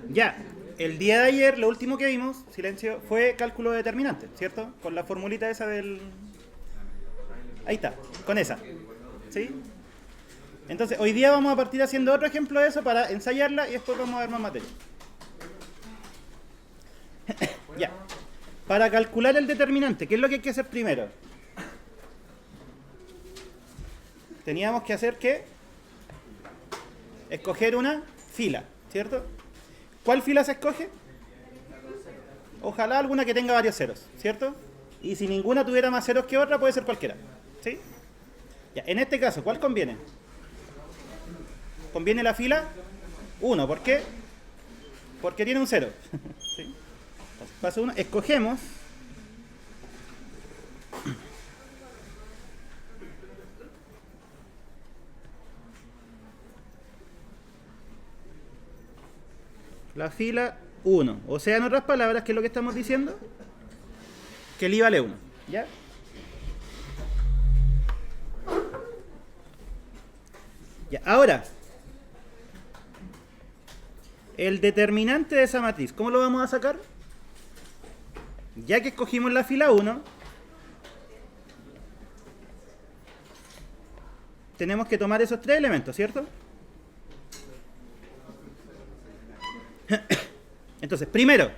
Ya, el día de ayer lo último que vimos, silencio, fue cálculo determinante, ¿cierto? Con la formulita esa del... Ahí está, con esa. ¿Sí? Entonces, hoy día vamos a partir haciendo otro ejemplo de eso para ensayarla y después vamos a ver más materia. Ya. Para calcular el determinante, ¿qué es lo que hay que hacer primero? Teníamos que hacer que escoger una fila, ¿cierto? ¿Cuál fila se escoge? Ojalá alguna que tenga varios ceros, ¿cierto? Y si ninguna tuviera más ceros que otra, puede ser cualquiera, ¿sí? Ya, en este caso, ¿cuál conviene? Conviene la fila 1, ¿por qué? Porque tiene un 0. ¿Sí? Entonces, paso 1, escogemos la fila 1. O sea, en otras palabras, ¿qué es lo que estamos diciendo? Que el i vale 1. ¿Ya? Ya, ahora, el determinante de esa matriz, ¿cómo lo vamos a sacar? Ya que escogimos la fila 1, tenemos que tomar esos tres elementos, ¿cierto? Entonces, primero,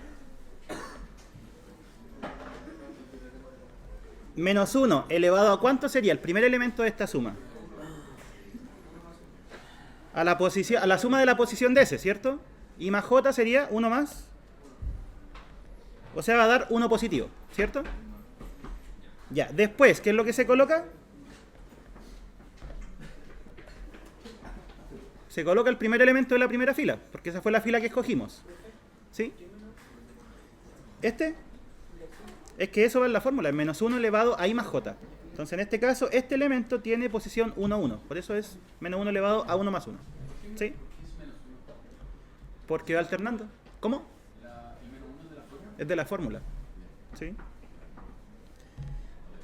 menos 1 elevado a ¿cuánto sería el primer elemento de esta suma? A la suma de la posición de ese, ¿cierto? Y más j sería 1 más. O sea, va a dar 1 positivo, ¿cierto? Ya, después, ¿qué es lo que se coloca? Se coloca el primer elemento de la primera fila, porque esa fue la fila que escogimos. ¿Sí? Este es que eso va en la fórmula, es menos 1 elevado a i más j. Entonces, en este caso, este elemento tiene posición 1, 1. Por eso es menos 1 elevado a 1 más 1. ¿Sí? Porque va alternando. ¿Cómo? Es de la fórmula. ¿Sí?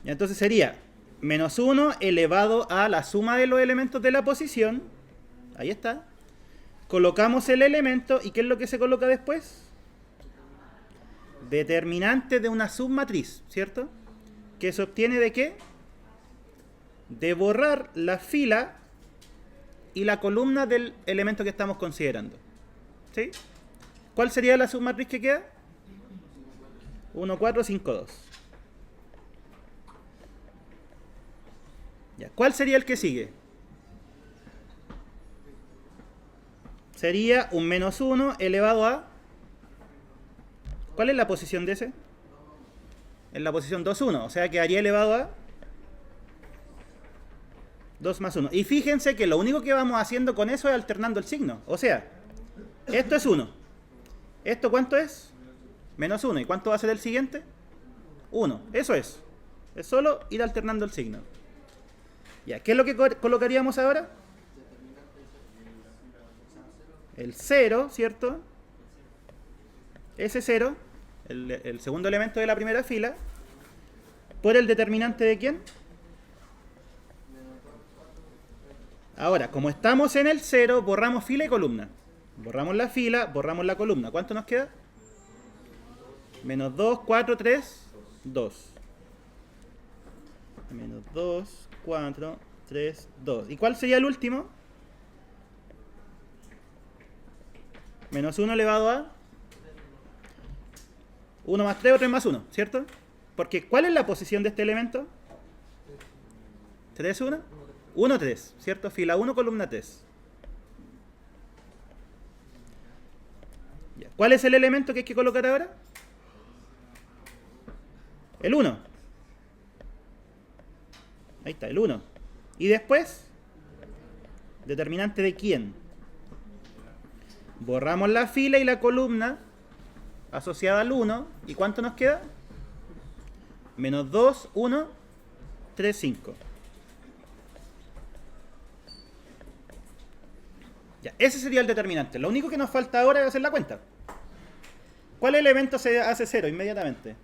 Y entonces sería menos 1 elevado a la suma de los elementos de la posición. Ahí está. Colocamos el elemento. ¿Y qué es lo que se coloca después? Determinante de una submatriz, ¿cierto? ¿Que se obtiene de qué? De borrar la fila y la columna del elemento que estamos considerando. ¿Sí? ¿Cuál sería la submatriz que queda? 1, 4, 5, 2. Ya. ¿Cuál sería el que sigue? Sería un menos 1 elevado a... ¿Cuál es la posición de ese? En la posición 2, 1. O sea, quedaría elevado a 2 más 1. Y fíjense que lo único que vamos haciendo con eso es alternando el signo. O sea, esto es 1. ¿Esto cuánto es? Menos 1. ¿Y cuánto va a ser el siguiente? 1. Eso es. Es solo ir alternando el signo. Ya, ¿qué es lo que colocaríamos ahora? El 0, ¿cierto? Ese 0, el segundo elemento de la primera fila, por el determinante de ¿quién? Ahora, como estamos en el 0, borramos fila y columna. Borramos la fila, borramos la columna. ¿Cuánto nos queda? Menos 2, 4, 3, 2. Menos 2, 4, 3, 2. ¿Y cuál sería el último? Menos 1 elevado a 1 más 3 o 3 más 1, ¿cierto? Porque ¿cuál es la posición de este elemento? 3, 1. 1, 3, ¿cierto? Fila 1, columna 3. Ya. ¿Cuál es el elemento que hay que colocar ahora? El 1. Ahí está, el 1. Y después, determinante de quién. Borramos la fila y la columna asociada al 1. ¿Y cuánto nos queda? Menos 2, 1, 3, 5. Ya, ese sería el determinante. Lo único que nos falta ahora es hacer la cuenta. ¿Cuál elemento se hace 0 inmediatamente?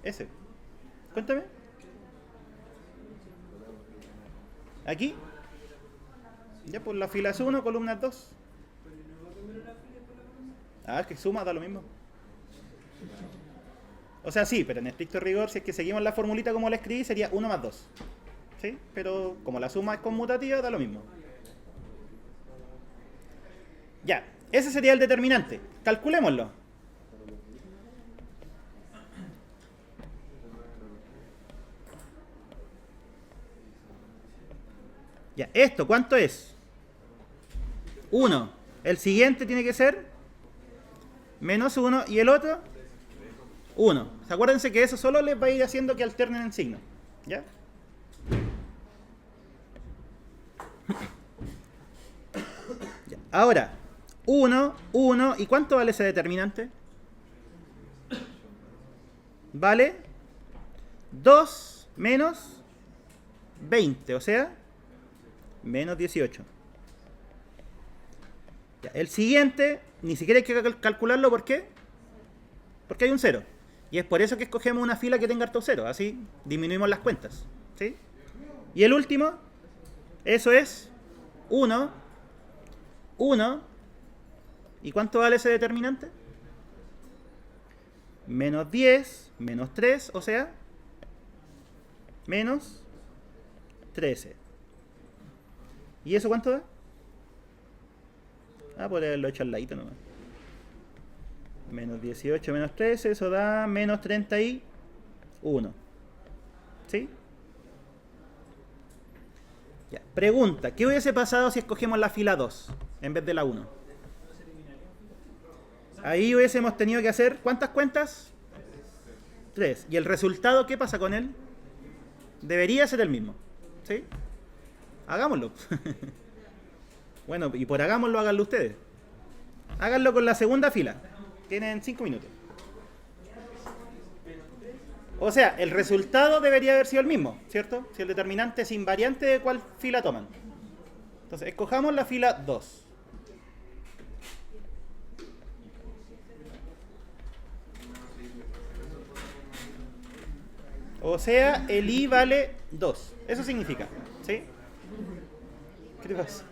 Ese. Cuéntame. Aquí. Ya, pues la fila es 1, columna es 2. Ah, es que suma da lo mismo. O sea, sí, pero en estricto rigor, si es que seguimos la formulita como la escribí, sería 1 más 2. ¿Sí? Pero como la suma es conmutativa, da lo mismo. Ya, ese sería el determinante. Calculémoslo. Ya, ¿esto cuánto es? 1. El siguiente tiene que ser menos 1 y el otro 1. Acuérdense que eso solo les va a ir haciendo que alternen el signo. ¿Ya? Ya. Ahora, 1, 1, ¿y cuánto vale ese determinante? Vale 2 menos 20, o sea, menos 18. Ya, el siguiente, ni siquiera hay que calcularlo, ¿por qué? Porque hay un 0. Y es por eso que escogemos una fila que tenga hartos ceros, así disminuimos las cuentas. ¿Sí? Y el último, eso es 1, 1. ¿Y cuánto vale ese determinante? Menos 10, menos 3, o sea, menos 13. ¿Y eso cuánto da? Ah, por haberlo hecho al ladito nomás. Menos 18 menos 13, eso da menos 31. ¿Sí? Ya. Pregunta, ¿qué hubiese pasado si escogemos la fila 2 en vez de la 1? Ahí hubiésemos tenido que hacer, ¿cuántas cuentas? 3. ¿Y el resultado qué pasa con él? Debería ser el mismo. ¿Sí? Hagámoslo. Bueno, y por hagámoslo, háganlo ustedes. Háganlo con la segunda fila. Tienen 5 minutos. O sea, el resultado debería haber sido el mismo, ¿cierto? Si el determinante es invariante, ¿de cuál fila toman? Entonces, escojamos la fila 2. O sea, el i vale 2. Eso significa, ¿sí? ¿Qué te pasa?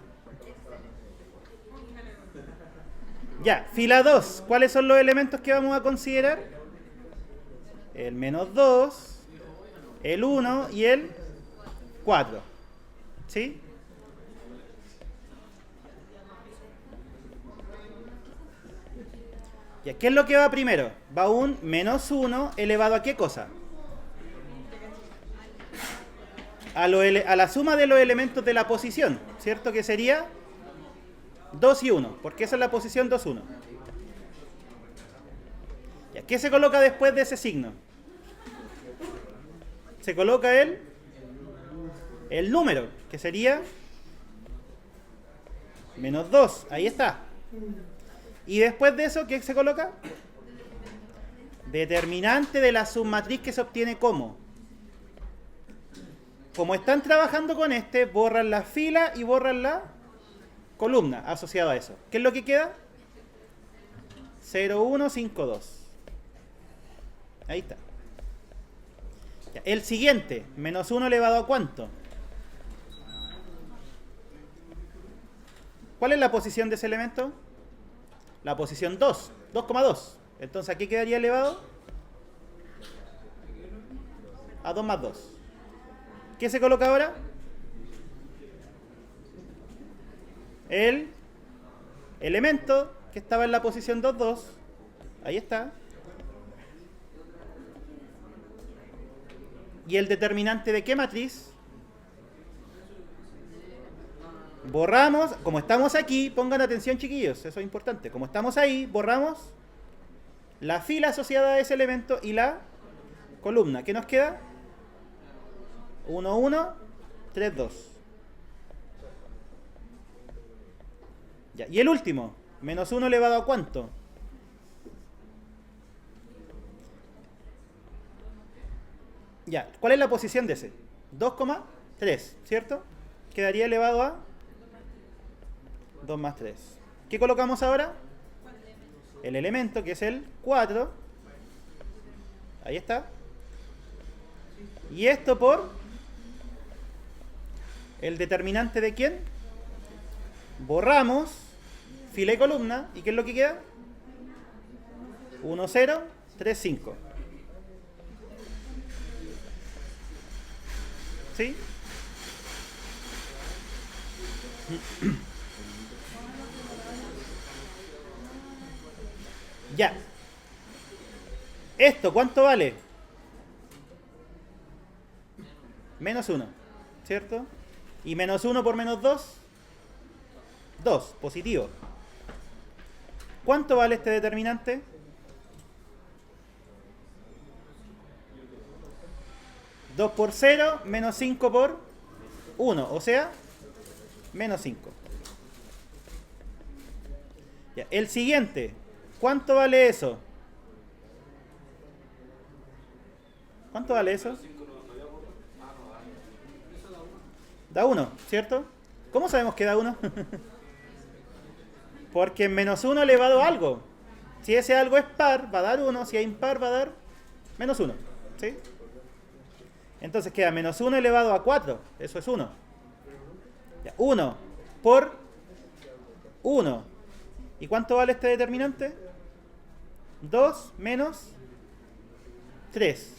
Ya, fila 2. ¿Cuáles son los elementos que vamos a considerar? El menos 2, el 1 y el 4. ¿Sí? Ya, ¿qué es lo que va primero? Va un menos 1 elevado a ¿qué cosa? A la suma de los elementos de la posición, ¿cierto? Que sería 2 y 1, porque esa es la posición 2, 1. Ya, ¿qué se coloca después de ese signo? Se coloca el número, que sería menos 2, ahí está. Y después de eso, ¿qué se coloca? Determinante de la submatriz que se obtiene como. Como están trabajando con este, borran la fila y borran la columna asociada a eso. ¿Qué es lo que queda? 0, 1, 5, 2. Ahí está. Ya, el siguiente, menos 1 elevado a ¿cuánto? ¿Cuál es la posición de ese elemento? La posición 2, 2,2. Entonces, ¿a qué quedaría elevado? A 2 más 2. ¿Qué se coloca ahora? El elemento que estaba en la posición 2, 2. Ahí está. ¿Y el determinante de qué matriz? Borramos, como estamos aquí, pongan atención chiquillos, eso es importante. Como estamos ahí, borramos la fila asociada a ese elemento y la columna. ¿Qué nos queda? 1, 1, 3, 2. Ya. Y el último, menos 1 elevado a ¿cuánto? Ya, ¿cuál es la posición de ese? 2,3, ¿cierto? Quedaría elevado a 2 más 3. ¿Qué colocamos ahora? El elemento, que es el 4. Ahí está. Y esto por el determinante de quién. Borramos fila y columna. ¿Y qué es lo que queda? 1, 0, 3, 5. ¿Sí? Ya. ¿Esto cuánto vale? Menos 1, ¿cierto? Y menos 1 por menos 2, 2, positivo. ¿Cuánto vale este determinante? Dos por 0, menos 5 por 1, o sea, menos 5. Ya, el siguiente, ¿cuánto vale eso? ¿Cuánto vale eso? Da 1, ¿cierto? ¿Cómo sabemos que da 1? Porque menos 1 elevado a algo. Si ese algo es par, va a dar 1. Si es impar, va a dar menos 1. ¿Sí? Entonces queda menos 1 elevado a 4. Eso es 1. 1 por 1. ¿Y cuánto vale este determinante? 2 menos 3.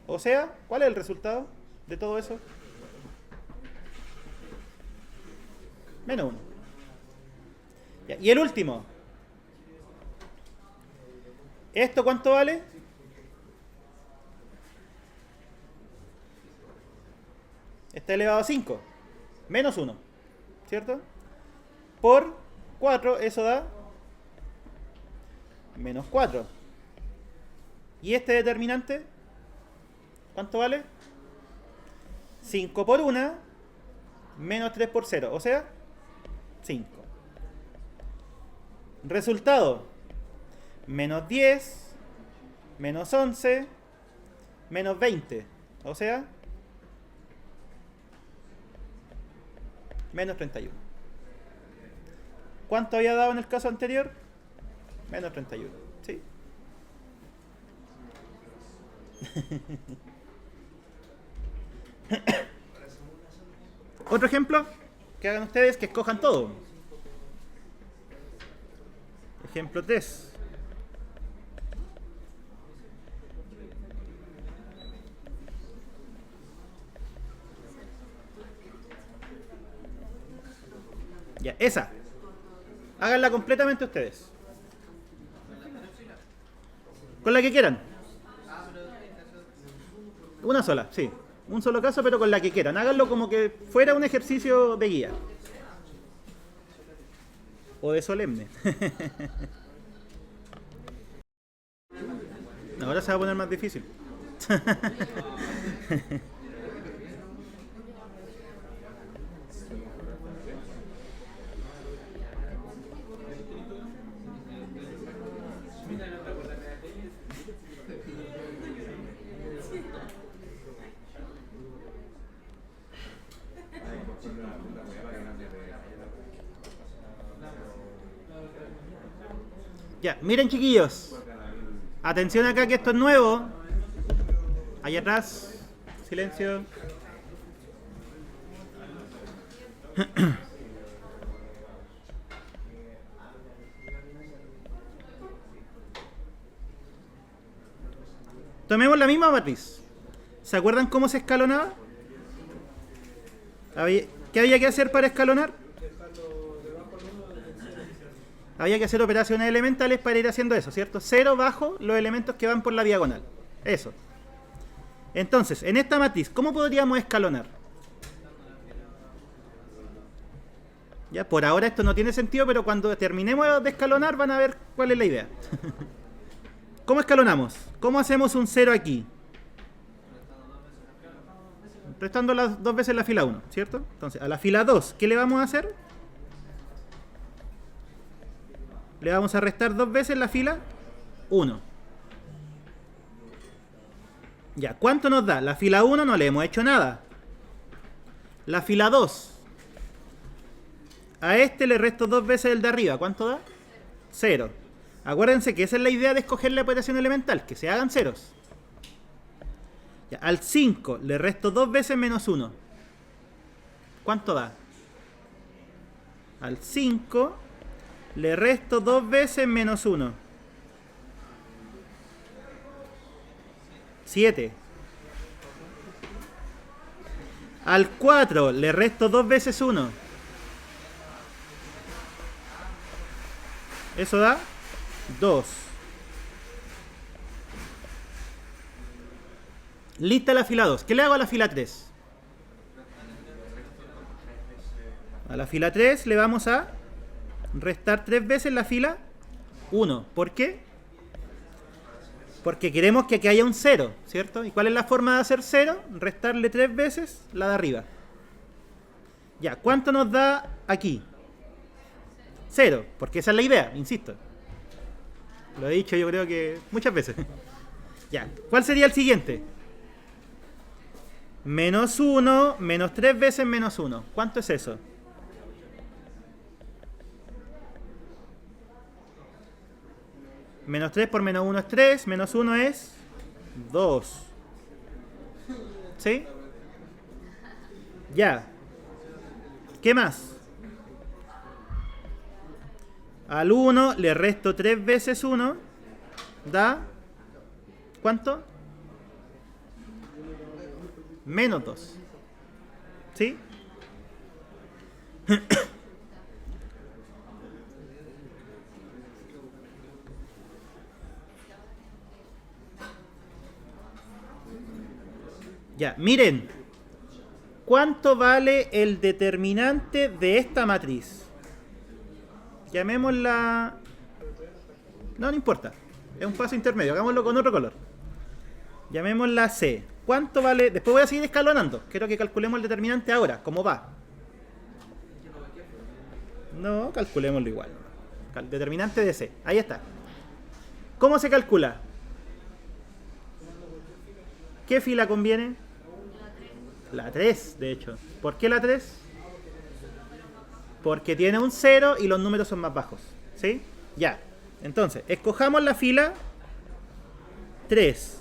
O sea, ¿cuál es el resultado de todo eso? Menos 1. Y el último. ¿Esto cuánto vale? Está elevado a 5. Menos 1. ¿Cierto? Por 4, eso da menos 4. ¿Y este determinante? ¿Cuánto vale? 5 por 1, menos 3 por 0. O sea, 5. Resultado. Menos 10, menos 11, menos 20. O sea, menos 31. ¿Cuánto había dado en el caso anterior? Menos 31. ¿Sí? Otro ejemplo que hagan ustedes, que escojan todo. Ejemplo 3. Ya, esa. Háganla completamente ustedes. Con la que quieran. Una sola, sí. Un solo caso, pero con la que quieran. Háganlo como que fuera un ejercicio de guía. O de solemne. Ahora se va a poner más difícil. Ya, miren chiquillos. Atención acá que esto es nuevo. Allá atrás. Silencio. Tomemos la misma matriz. ¿Se acuerdan cómo se escalonaba? ¿Qué había que hacer para escalonar? Había que hacer operaciones elementales para ir haciendo eso, ¿cierto? 0 bajo los elementos que van por la diagonal. Eso. Entonces, en esta matriz, ¿cómo podríamos escalonar? Ya, por ahora esto no tiene sentido, pero cuando terminemos de escalonar van a ver cuál es la idea. ¿Cómo escalonamos? ¿Cómo hacemos un 0 aquí? Restando las 2 veces la fila 1, ¿cierto? Entonces, a la fila 2, ¿qué le vamos a hacer? Le vamos a restar 2 veces la fila 1. Ya, ¿cuánto nos da? La fila 1 no le hemos hecho nada. La fila 2. A este le resto 2 veces el de arriba. ¿Cuánto da? 0. Acuérdense que esa es la idea de escoger la operación elemental, que se hagan ceros. Ya, al 5 le resto 2 veces menos 1. ¿Cuánto da? Al 5 le resto 2 veces menos 1. 7. Al 4 le resto 2 veces 1. Eso da 2. Lista la fila 2. ¿Qué le hago a la fila 3? A la fila 3 le vamos a restar 3 veces la fila 1. ¿Por qué? Porque queremos que aquí haya un 0, ¿cierto? ¿Y cuál es la forma de hacer 0? Restarle 3 veces la de arriba. Ya, ¿cuánto nos da aquí? 0, porque esa es la idea, insisto. Lo he dicho yo creo que muchas veces. Ya, ¿cuál sería el siguiente? Menos 1, menos 3 veces menos 1. ¿Cuánto es eso? Menos 3 por menos 1 es 3, menos 1 es 2. ¿Sí? Ya. ¿Qué más? Al 1 le resto 3 veces 1. Da... ¿cuánto? Menos 2. ¿Sí? Ya, miren. ¿Cuánto vale el determinante de esta matriz? Llamémosla... no importa. Es un paso intermedio. Hagámoslo con otro color. Llamémosla C. ¿Cuánto vale? Después voy a seguir escalonando. Quiero que calculemos el determinante ahora. ¿Cómo va? No, calculémoslo igual. Determinante de C. Ahí está. ¿Cómo se calcula? ¿Qué fila conviene? La 3, de hecho. ¿Por qué la 3? Porque tiene un 0 y los números son más bajos. ¿Sí? Ya. Entonces, escojamos la fila 3.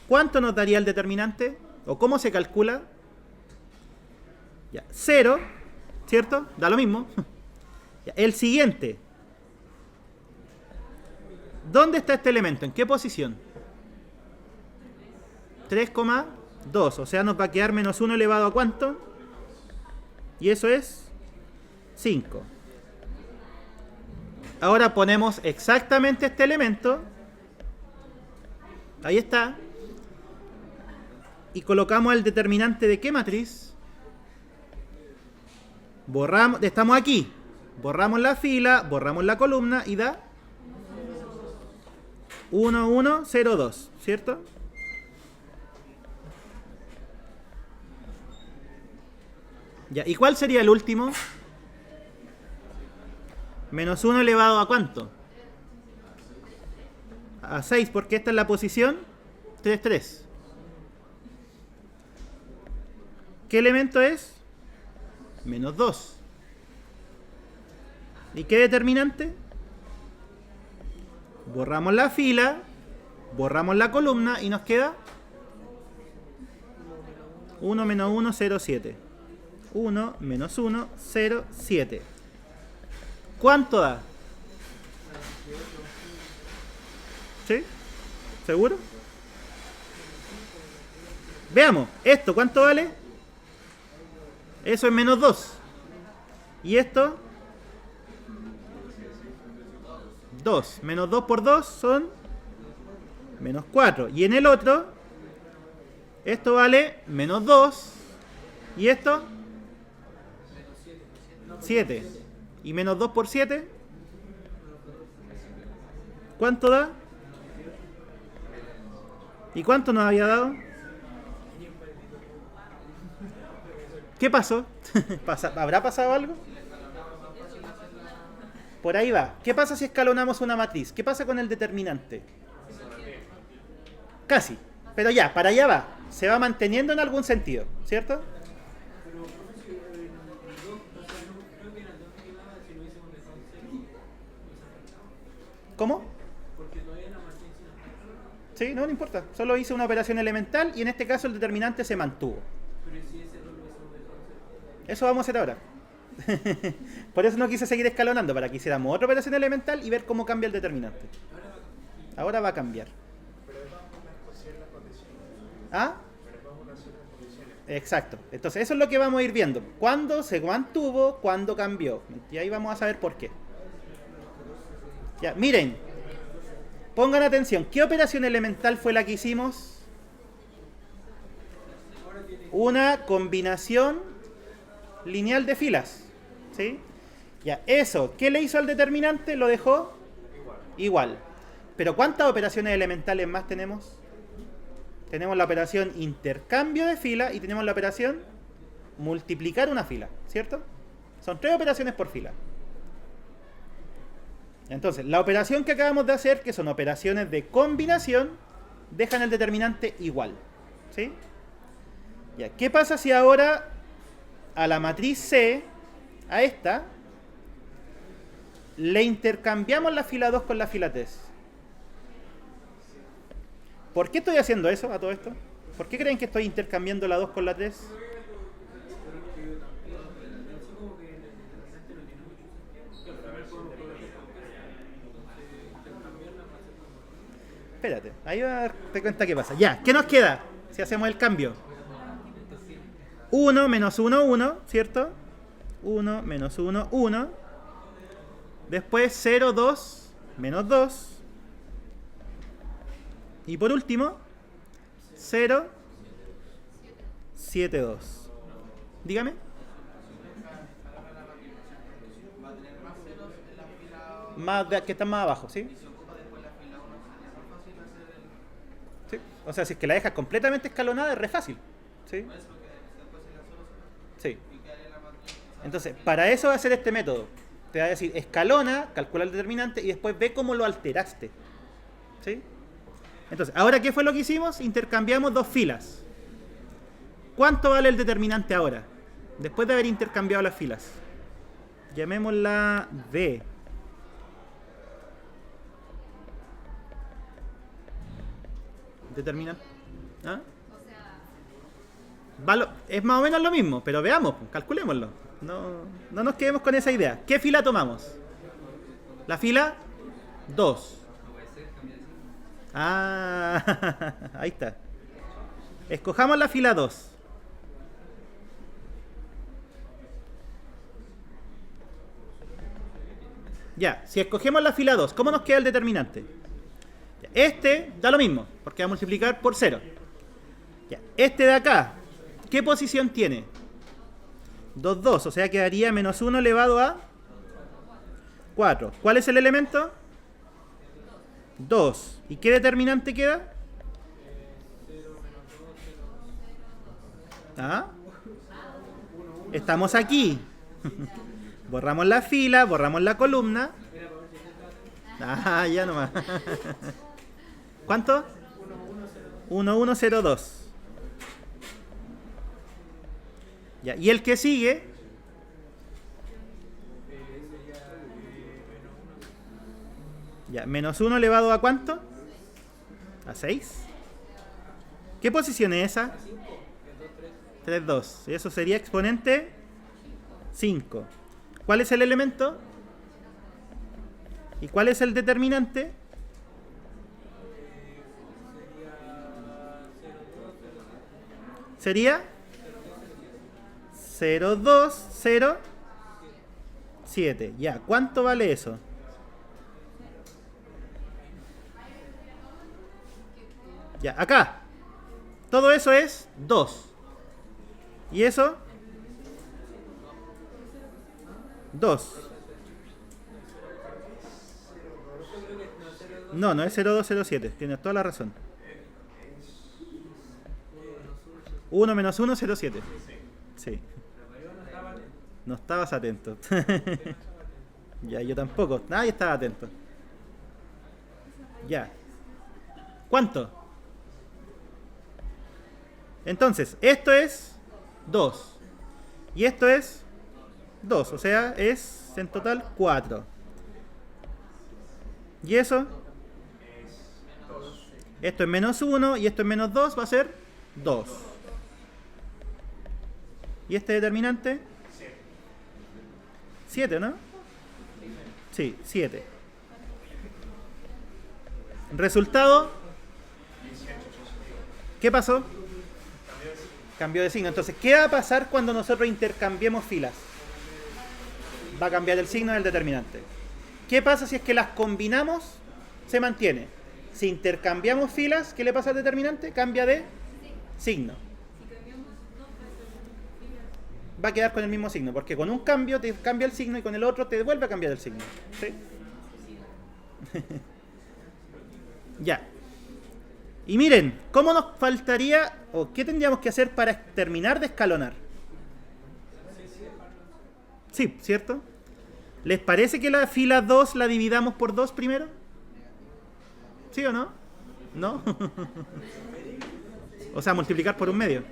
¿Cuánto nos daría el determinante? ¿O cómo se calcula? Ya. 0, ¿cierto? Da lo mismo. Ya. El siguiente. ¿Dónde está este elemento? ¿En qué posición? 3,2. O sea, nos va a quedar menos 1 elevado a ¿cuánto? Y eso es 5. Ahora ponemos exactamente este elemento. Ahí está. Y colocamos el determinante de ¿qué matriz? Borramos, estamos aquí. Borramos la fila, borramos la columna y da 1, 1, 0, 2, ¿cierto? Ya, ¿y cuál sería el último? Menos 1 elevado a ¿cuánto? A 6, porque esta es la posición 3, 3. ¿Qué elemento es? Menos 2. ¿Y qué determinante? Borramos la fila, borramos la columna y nos queda 1 menos 1, 0, 7. 1 menos 1, 0, 7. ¿Cuánto da? ¿Sí? ¿Seguro? Veamos, ¿esto cuánto vale? Eso es menos 2. ¿Y esto? 2. Menos 2 por 2 son menos 4. Y en el otro, esto vale menos 2. ¿Y esto? 7. ¿Y menos 2 por 7? ¿Cuánto da? ¿Y cuánto nos había dado? ¿Qué pasó? ¿Habrá pasado algo? Por ahí va. ¿Qué pasa si escalonamos una matriz? ¿Qué pasa con el determinante? Casi. Pero ya, para allá va. Se va manteniendo en algún sentido, ¿cierto? ¿Cómo? Sí, no importa. Solo hice una operación elemental y en este caso el determinante se mantuvo. Eso vamos a hacer ahora. Por eso no quise seguir escalonando, para que hiciéramos otra operación elemental y ver cómo cambia el determinante. Ahora va a cambiar. ¿Ah? Exacto. Entonces eso es lo que vamos a ir viendo. Cuándo se mantuvo, cuándo cambió. Y ahí vamos a saber por qué. Ya, miren. Pongan atención. ¿Qué operación elemental fue la que hicimos? Una combinación lineal de filas. ¿Sí? Ya, eso. ¿Qué le hizo al determinante? Lo dejó igual. Pero ¿cuántas operaciones elementales más tenemos? Tenemos la operación intercambio de fila y tenemos la operación multiplicar una fila, ¿cierto? Son 3 operaciones por fila. Entonces, la operación que acabamos de hacer, que son operaciones de combinación, dejan el determinante igual, ¿sí? Ya, ¿qué pasa si ahora a la matriz C, a esta, le intercambiamos la fila 2 con la fila 3? ¿Por qué estoy haciendo eso a todo esto? ¿Por qué creen que estoy intercambiando la 2 con la 3? Espérate, ahí va a darte cuenta qué pasa. Ya, ¿qué nos queda si hacemos el cambio? 1 menos 1, 1, ¿cierto? 1 menos 1, 1. Después 0, 2, menos 2. Y por último, 0, 7, 2. Dígame. Que están más abajo, ¿sí? Sí. O sea, si es que la dejas completamente escalonada, es re fácil. ¿Sí? Sí. Entonces, para eso va a ser este método. Te va a decir, escalona, calcula el determinante y después ve cómo lo alteraste. ¿Sí? Entonces, ¿ahora qué fue lo que hicimos? Intercambiamos 2 filas. ¿Cuánto vale el determinante ahora? Después de haber intercambiado las filas. Llamémosla D. Determinante. ¿Ah? Es más o menos lo mismo, pero veamos, calculémoslo. No nos quedemos con esa idea. ¿Qué fila tomamos? La fila 2. Ah, ahí está. Escojamos la fila 2. Ya, si escogemos la fila 2, ¿cómo nos queda el determinante? Este da lo mismo, porque va a multiplicar por 0. Ya, este de acá, ¿qué posición tiene? 2, 2, o sea quedaría menos 1 elevado a 4. ¿Cuál es el elemento? 2. ¿Y qué determinante queda? ¿Ah? Estamos aquí. Borramos la fila, borramos la columna. Ah, ya nomás. ¿Cuánto? 1102. Ya, y el que sigue. Ya, menos 1 elevado a ¿cuánto? A 6. ¿Qué posición es esa? 3, 2. Eso sería exponente 5. ¿Cuál es el elemento? ¿Y cuál es el determinante? Sería 0, 2, 0, 7. Ya, ¿cuánto vale eso? Ya, acá. Todo eso es 2. ¿Y eso? 2. No, no es 0207. Tienes toda la razón. 1 menos 1, 07. Sí. No estabas atento. Ya, yo tampoco. Nadie estaba atento. Ya. ¿Cuánto? Entonces, esto es 2. Y esto es 2. O sea, es en total 4. ¿Y eso? Esto es menos 1 y esto es menos 2. Va a ser 2. ¿Y este determinante? 7, ¿no? Sí, 7. Resultado. ¿Qué pasó? Cambió de signo. Entonces, ¿qué va a pasar cuando nosotros intercambiemos filas? Va a cambiar el signo del determinante. ¿Qué pasa si es que las combinamos? Se mantiene. Si intercambiamos filas, ¿qué le pasa al determinante? Cambia de signo. Va a quedar con el mismo signo, porque con un cambio te cambia el signo y con el otro te vuelve a cambiar el signo. ¿Sí? Ya. Y miren, ¿cómo nos faltaría o qué tendríamos que hacer para terminar de escalonar? Sí, ¿cierto? ¿Les parece que la fila 2 la dividamos por 2 primero? ¿Sí o no? ¿No? O sea, multiplicar por un medio.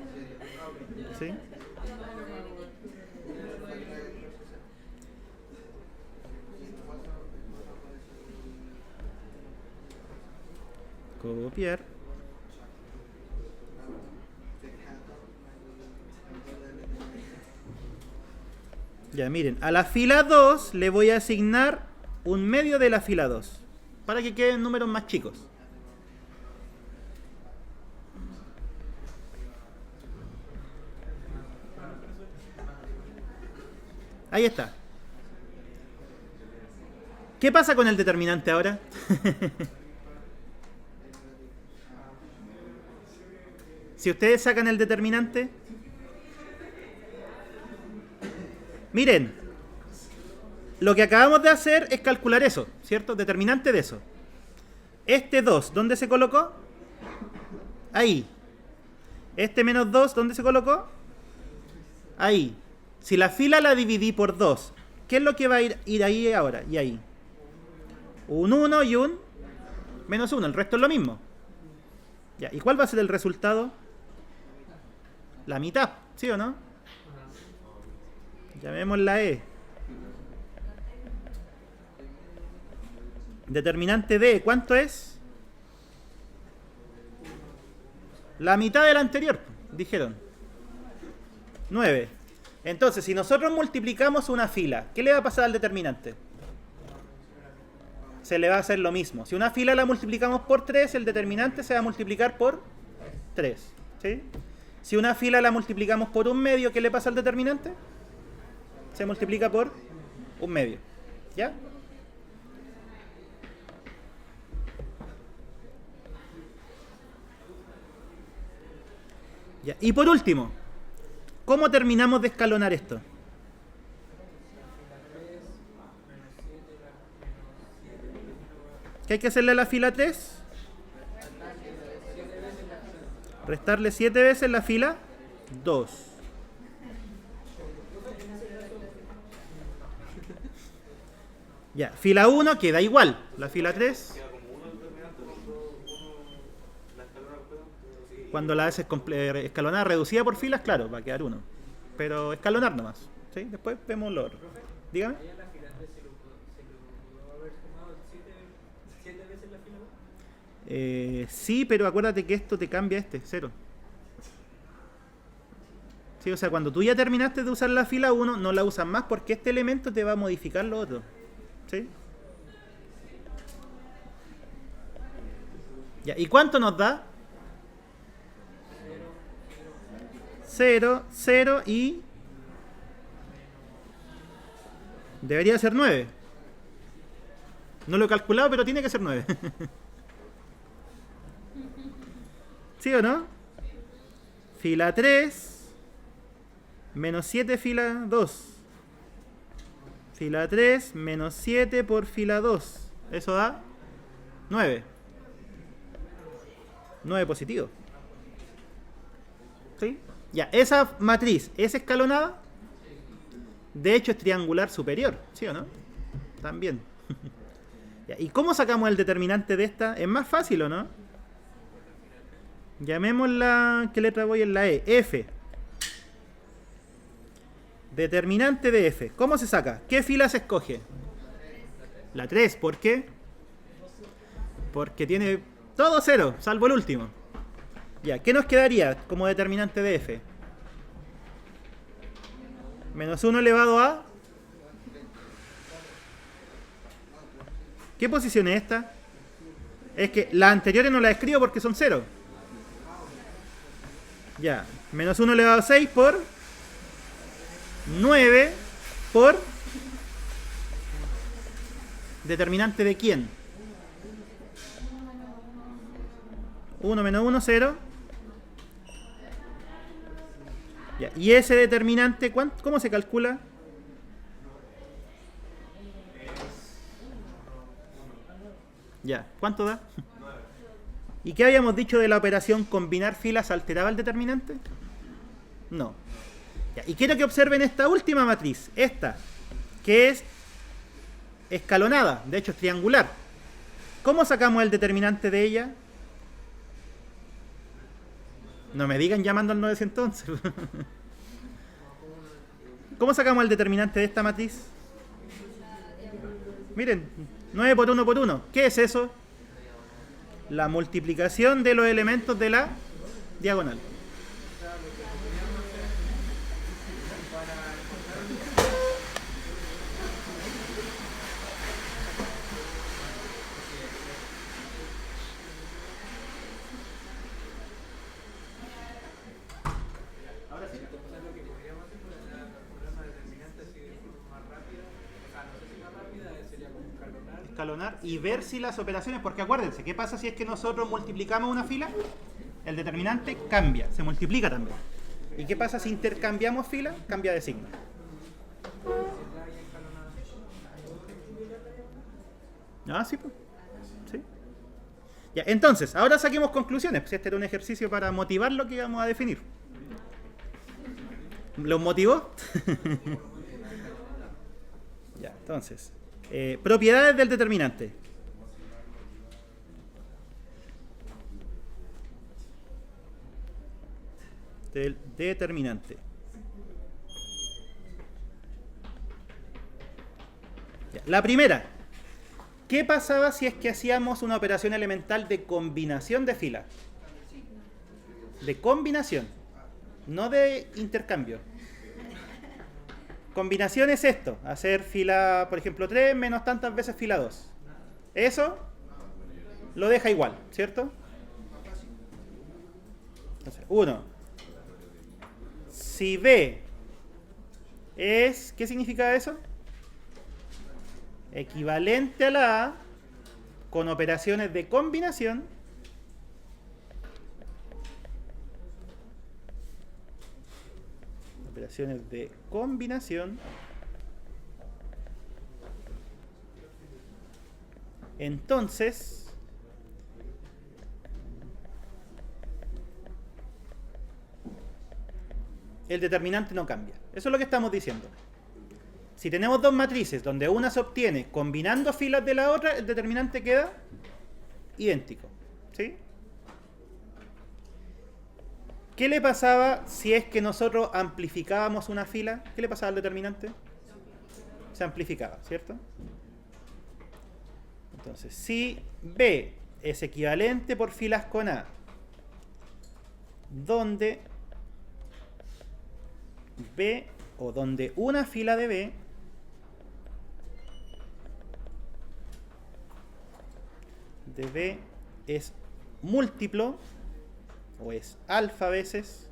¿Sí? Copiar. Ya, miren, a la fila 2 le voy a asignar un medio de la fila 2 para que queden números más chicos. Ahí está. ¿Qué pasa con el determinante ahora? Si ustedes sacan el determinante, miren, lo que acabamos de hacer es calcular eso, ¿cierto? Determinante de eso. Este 2, ¿dónde se colocó? Ahí. Este menos 2, ¿dónde se colocó? Ahí. Si la fila la dividí por 2, ¿qué es lo que va a ir ahí ahora? Y ahí. Un 1 y un menos 1, el resto es lo mismo. Ya, ¿y cuál va a ser el resultado? La mitad, ¿sí o no? Llamémosla E. Determinante de, ¿cuánto es? La mitad del anterior, dijeron. 9. Entonces, si nosotros multiplicamos una fila, ¿qué le va a pasar al determinante? Se le va a hacer lo mismo. Si una fila la multiplicamos por 3, el determinante se va a multiplicar por 3. ¿Sí? Si una fila la multiplicamos por un medio, ¿qué le pasa al determinante? Se multiplica por un medio. ¿Ya? Ya. Y por último, ¿cómo terminamos de escalonar esto? ¿Qué hay que hacerle a la fila 3? Restarle 7 veces la fila 2. Ya, fila 1 queda igual. La fila 3, cuando la haces escalonada reducida por filas, claro, va a quedar 1. Pero escalonar nomás. ¿Sí? Después vemos lo otro. Dígame. Sí, pero acuérdate que esto te cambia este, 0. Sí, o sea, cuando tú ya terminaste de usar la fila 1, no la usas más porque este elemento te va a modificar lo otro. ¿Sí? Ya, ¿y cuánto nos da? 0, 0 y... debería ser 9. No lo he calculado, pero tiene que ser 9. ¿Sí o no? Fila 3, menos 7 fila 2. Fila 3, menos 7 por fila 2. Eso da 9. 9 positivo. ¿Sí? Ya, esa matriz es escalonada. De hecho es triangular superior, ¿sí o no? También. Ya, ¿y cómo sacamos el determinante de esta? Es más fácil, ¿o no? Llamémosla, ¿qué letra voy en la E? F. Determinante de F. ¿Cómo se saca? ¿Qué fila se escoge? La 3. ¿Por qué? Porque tiene todo 0, salvo el último. Ya, ¿qué nos quedaría como determinante de F? Menos 1 elevado a... ¿Qué posición es esta? Es que las anteriores no las escribo porque son 0. Ya, menos 1 elevado a 6 por 9 por determinante de quién. 1 menos 1, 0. Ya, y ese determinante, ¿cómo se calcula? Ya, ¿cuánto da? ¿Y qué habíamos dicho de la operación combinar filas alteraba el determinante? No. Ya, y quiero que observen esta última matriz, esta, que es escalonada, de hecho es triangular. ¿Cómo sacamos el determinante de ella? No me digan llamando al 911. ¿Cómo sacamos el determinante de esta matriz? Miren, 9 por 1 por 1. ¿Qué es eso? La multiplicación de los elementos de la diagonal. Escalonar y ver si las operaciones, porque acuérdense, ¿qué pasa si es que nosotros multiplicamos una fila? El determinante cambia, se multiplica también. ¿Y qué pasa si intercambiamos fila? Cambia de signo. Ah, sí, pues. Sí. Ya, entonces, ahora saquemos conclusiones. Pues este era un ejercicio para motivar lo que íbamos a definir. ¿Los motivó? Ya, entonces. Propiedades del determinante. Del determinante. Ya, la primera. ¿Qué pasaba si es que hacíamos una operación elemental de combinación de filas? De combinación, no de intercambio. Combinación es esto, hacer fila, por ejemplo, 3 menos tantas veces fila 2. Eso lo deja igual, ¿cierto? Entonces, 1. Si B es, ¿qué significa eso? Equivalente a la A con operaciones de combinación. Operaciones de combinación. Entonces, el determinante no cambia. Eso es lo que estamos diciendo. Si tenemos dos matrices donde una se obtiene combinando filas de la otra, el determinante queda idéntico. ¿Sí? ¿Qué le pasaba si es que nosotros amplificábamos una fila? ¿Qué le pasaba al determinante? Se amplificaba, ¿cierto? Entonces, si B es equivalente por filas con A, donde B o donde una fila de B es múltiplo o es alfa veces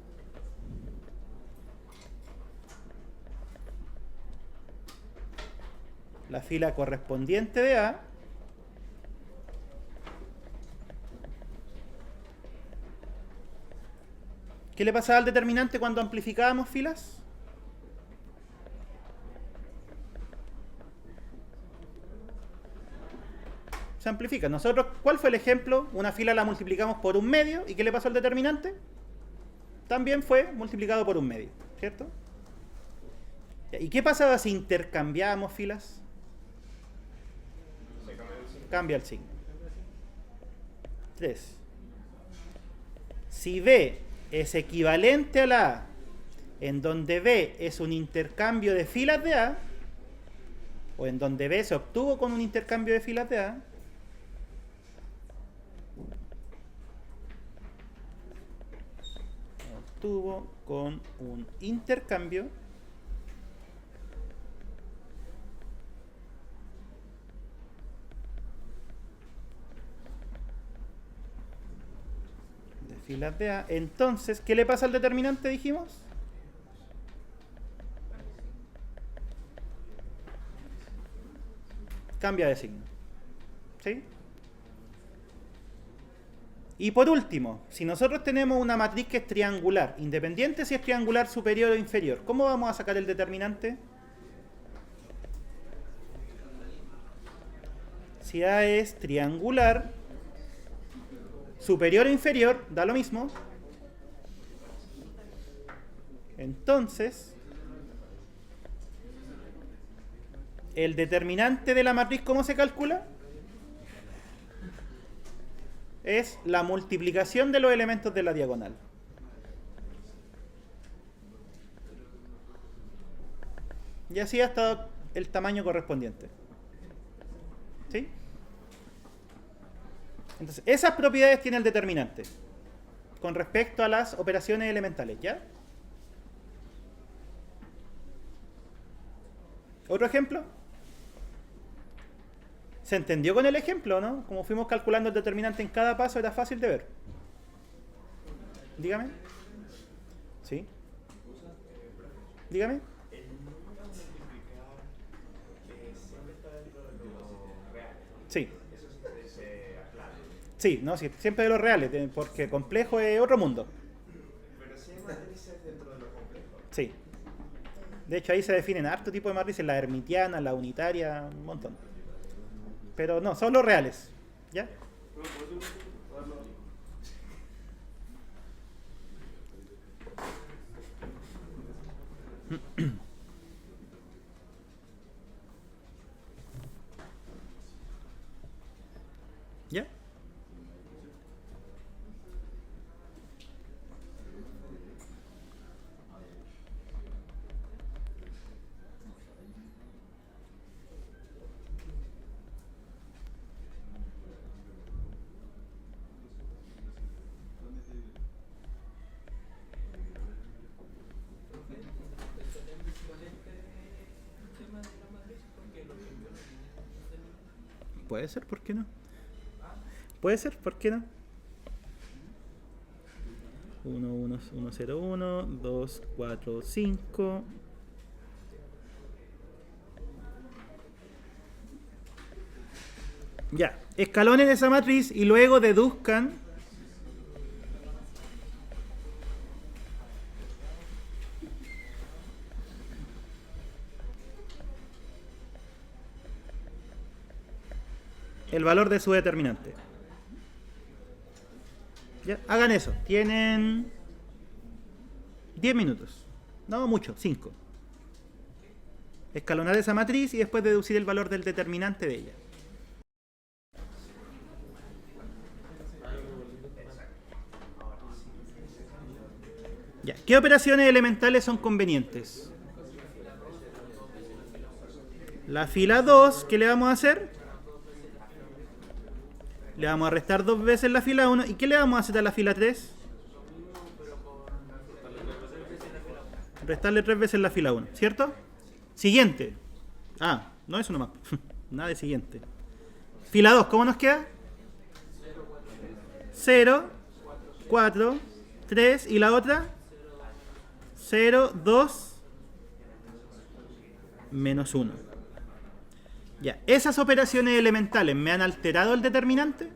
la fila correspondiente de A, ¿qué le pasaba al determinante cuando amplificábamos filas? Se amplifica. Nosotros, ¿cuál fue el ejemplo? Una fila la multiplicamos por un medio. ¿Y qué le pasó al determinante? También fue multiplicado por un medio, ¿cierto? ¿Y qué pasaba si intercambiábamos filas? Cambia el signo. 3. Si B es equivalente a la A, en donde B es un intercambio de filas de A, o en donde B se obtuvo con un intercambio de filas de A, obtuvo con un intercambio de Filas de A. Entonces, ¿qué le pasa al determinante, dijimos? Cambia de signo. ¿Sí? Y por último, si nosotros tenemos una matriz que es triangular, independiente si es triangular superior o inferior, ¿cómo vamos a sacar el determinante? Si A es triangular, superior o inferior, da lo mismo. Entonces, el determinante de la matriz, ¿cómo se calcula? Es la multiplicación de los elementos de la diagonal. Y así hasta el tamaño correspondiente. ¿Sí? Entonces, esas propiedades tiene el determinante con respecto a las operaciones elementales, ¿ya? ¿Otro ejemplo? ¿Se entendió con el ejemplo, no? Como fuimos calculando el determinante en cada paso, era fácil de ver. Dígame. ¿Sí? Dígame. Sí. Sí, no, sí, siempre de los reales, porque complejo es otro mundo. Pero si hay matrices dentro de lo complejo. Sí. De hecho, ahí se definen harto tipo de matrices, la hermitiana, la unitaria, un montón. Pero no, son los reales. ¿Ya? ¿Ya? Puede ser, ¿por qué no? Puede ser, ¿por qué no? 1, 1, 1, 0, 1, 2, 4, 5. Ya, escalones de esa matriz y luego deduzcan el valor de su determinante. Ya, hagan eso. Tienen 10 minutos. No mucho, 5. Escalonar esa matriz y después deducir el valor del determinante de ella. Ya, ¿qué operaciones elementales son convenientes? La fila 2, ¿qué le vamos a hacer? Le vamos a restar 2 veces la fila 1. ¿Y qué le vamos a hacer a la fila 3? Restarle 3 veces la fila 1, ¿cierto? Siguiente. Ah, no, eso nomás. Nada de siguiente. Fila 2, ¿cómo nos queda? 0, 4, 3. ¿Y la otra? 0, 2, menos 1. Ya, ¿esas operaciones elementales me han alterado el determinante?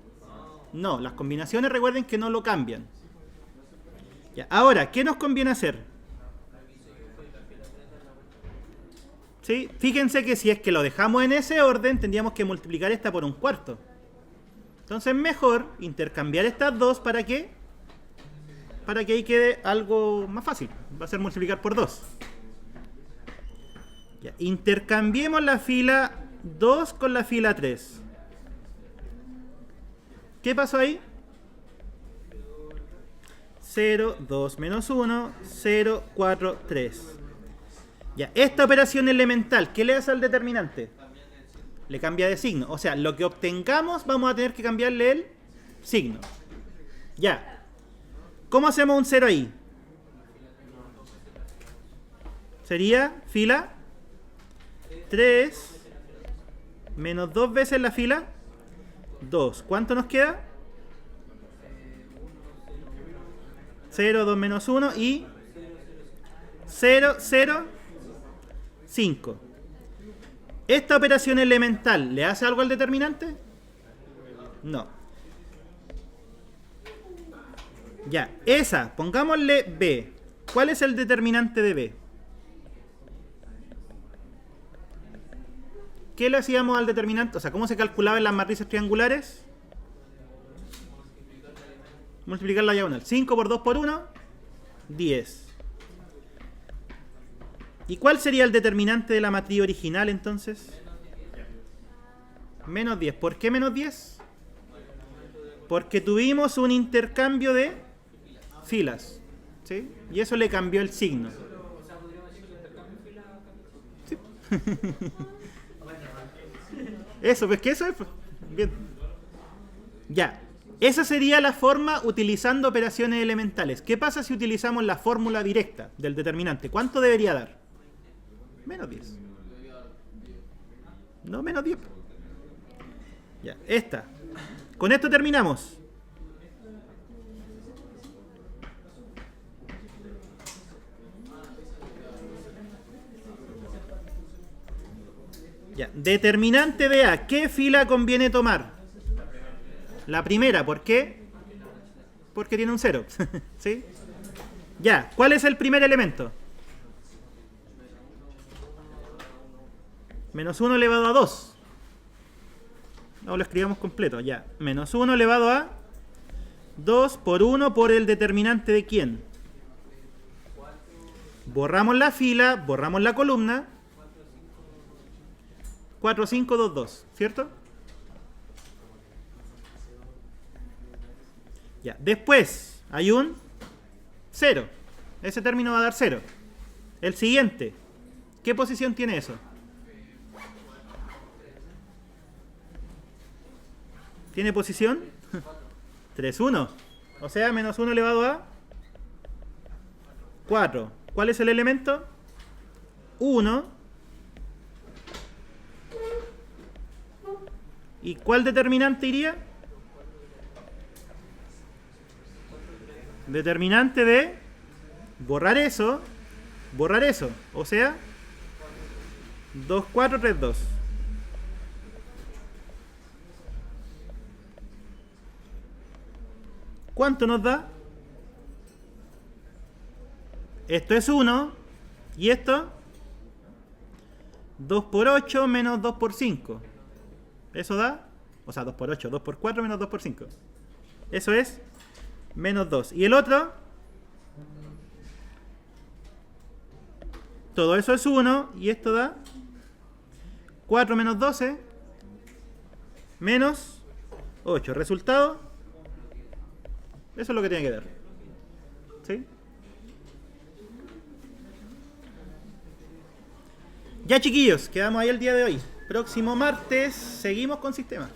No, las combinaciones recuerden que no lo cambian. Ya, ahora, ¿qué nos conviene hacer? ¿Sí? Fíjense que si es que lo dejamos en ese orden, tendríamos que multiplicar esta por un cuarto. Entonces mejor intercambiar estas dos ¿para qué? Para que ahí quede algo más fácil. Va a ser multiplicar por 2. Ya, intercambiemos la fila 2 con la fila 3. ¿Qué pasó ahí? 0, 2 menos 1, 0, 4, 3. Ya, esta operación elemental, ¿qué le hace al determinante? Le cambia de signo. O sea, lo que obtengamos vamos a tener que cambiarle el signo. Ya. ¿Cómo hacemos un 0 ahí? Sería fila 3 menos 2 veces la fila 2. ¿Cuánto nos queda? 0, 2 menos 1 y 0, 0, 5. ¿Esta operación elemental le hace algo al determinante? No. Ya, esa, pongámosle B. ¿Cuál es el determinante de B? ¿Qué le hacíamos al determinante? O sea, ¿cómo se calculaba en las matrices triangulares? Multiplicar la diagonal. 5 por 2 por 1, 10. ¿Y cuál sería el determinante de la matriz original entonces? Menos 10. ¿Por qué menos 10? Porque tuvimos un intercambio de filas, ¿sí? Y eso le cambió el signo. Sí. Eso, pues que eso es. Bien. Ya. Esa sería la forma utilizando operaciones elementales. ¿Qué pasa si utilizamos la fórmula directa del determinante? ¿Cuánto debería dar? Menos 10. No, menos 10. Ya, esta. Con esto terminamos. Ya, determinante de A. ¿Qué fila conviene tomar? La primera, ¿por qué? Porque tiene un 0. ¿Sí? Ya, ¿cuál es el primer elemento? Menos 1 elevado a 2. No lo escribamos completo, ya. Menos 1 elevado a 2 por 1 por el determinante de quién. Borramos la fila, borramos la columna. 4, 5, 2, 2, ¿cierto? Ya, después hay un 0. Ese término va a dar 0. El siguiente, ¿qué posición tiene eso? ¿Tiene posición? 3, 1. O sea, menos 1 elevado a 4. ¿Cuál es el elemento? 1. ¿Y cuál determinante iría? Determinante de borrar eso, borrar eso. O sea, 2, 4, 3, 2. ¿Cuánto nos da? Esto es 1. ¿Y esto? 2 por 8 menos 2 por 5. Eso da, o sea, 2 por 8, 2 por 4 menos 2 por 5. Eso es menos 2. ¿Y el otro? Todo eso es 1 y esto da 4 menos 12 menos 8. Resultado, eso es lo que tiene que dar. ¿Sí? Ya, chiquillos, quedamos ahí el día de hoy. Próximo martes seguimos con sistemas.